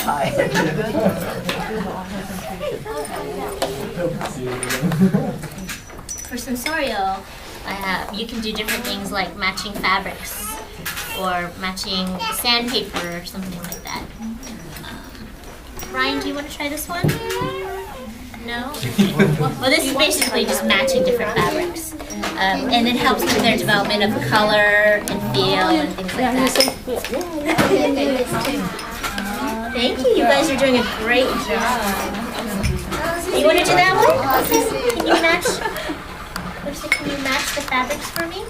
high. For sensorial, you can do different things like matching fabrics or matching sandpaper or something like that. Ryan, do you want to try this one? No? Well, this is basically just matching different fabrics. And it helps with their development of color and feel and things like that. Thank you. You guys are doing a great job. You want to do that one? Can you match? Can you match the fabrics for me?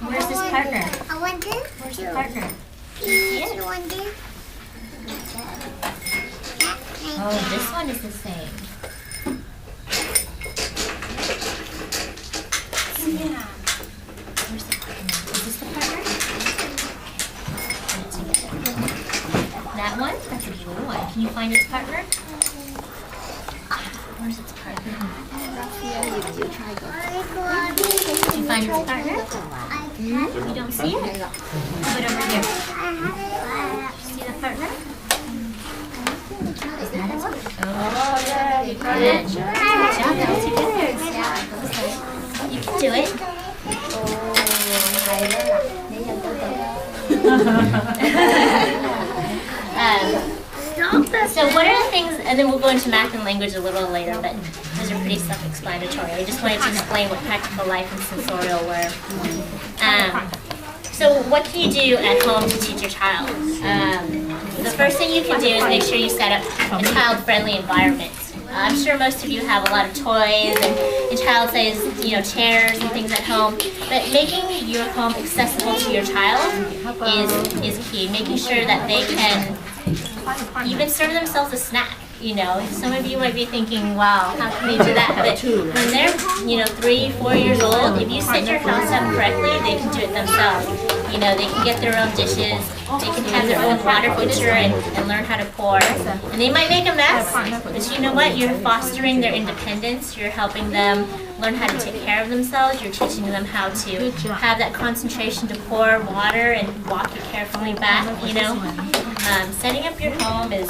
Where's this partner? Where's the partner? Oh, this one is the same. Yeah. Where's the partner? Is this the partner? Put it together. That one? That's a blue one. Can you find its partner? Where's its partner? Did you find its partner? You don't see it? Put it over here. See the partner? Is that it? Oh, yeah, you got it. Good job. That was good. You can do it. So what are the things, and then we'll go into math and language a little later, but those are pretty self-explanatory. I just wanted to explain what practical life and sensorial were. So what can you do at home to teach your child? The first thing you can do is make sure you set up a child-friendly environment. I'm sure most of you have a lot of toys and child-sized, chairs and things at home. But making your home accessible to your child is key. Making sure that they can even serve themselves a snack. Some of you might be thinking, wow, how can they do that? But when they're, 3, 4 years old, if you set your house up correctly, they can do it themselves. They can get their own dishes, they can have their own water pitcher and learn how to pour. And they might make a mess, but you know what? You're fostering their independence, you're helping them learn how to take care of themselves, you're teaching them how to have that concentration to pour water and walk it carefully back, Setting up your home is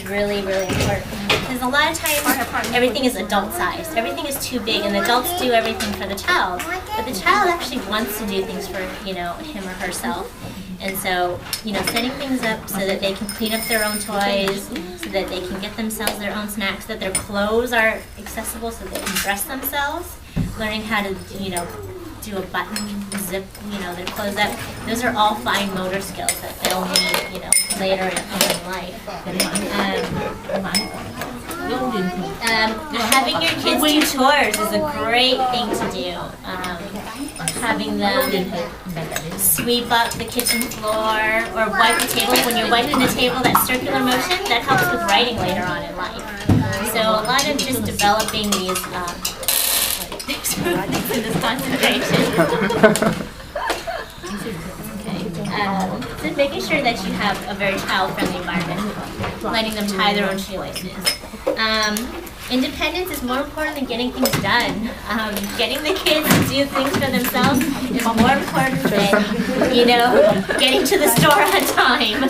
really, really important. Because a lot of times, everything is adult-sized. Everything is too big, and adults do everything for the child. But the child actually wants to do things for, him or herself. And so, setting things up so that they can clean up their own toys, so that they can get themselves their own snacks, that their clothes are accessible so they can dress themselves, learning how to, do a button, zip, their clothes up. Those are all fine motor skills that they'll need, later in life. Having your kids do chores is a great thing to do. Having them sweep up the kitchen floor or wipe the table. When you're wiping the table, that circular motion, that helps with writing later on in life. So a lot of just developing these in this concentration. So making sure that you have a very child-friendly environment, letting them tie their own shoelaces. Independence is more important than getting things done. Getting the kids to do things for themselves is more important than, getting to the store on time.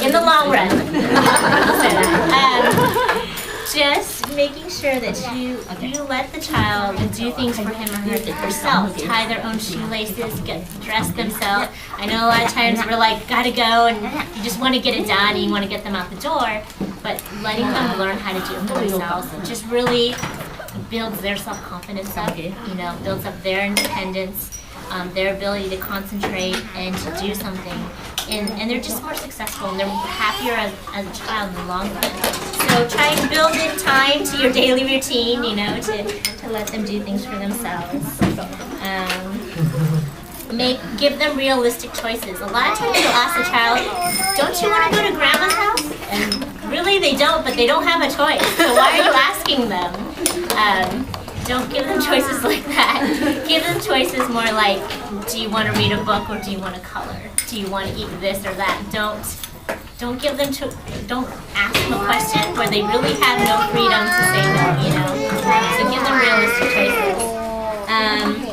In the long run, I'll say that. Just making sure that you let the child do things for him or her herself, tie their own shoelaces, get dressed themselves. I know a lot of times we're like, gotta go, and you just want to get it done, and you want to get them out the door, but letting them learn how to do it for themselves just really builds their self-confidence up, builds up their independence, their ability to concentrate and to do something. And they're just more successful, and they're happier as a child in the long run. So try and build in time to your daily routine, to let them do things for themselves. Give them realistic choices. A lot of times you'll ask a child, don't you want to go to grandma's house? And really they don't, but they don't have a choice. So why are you asking them? Don't give them choices like that. Give them choices more like, do you want to read a book or do you want to color? Do you want to eat this or that? Don't give them don't ask them a question where they really have no freedom to say no, So give them realistic choices.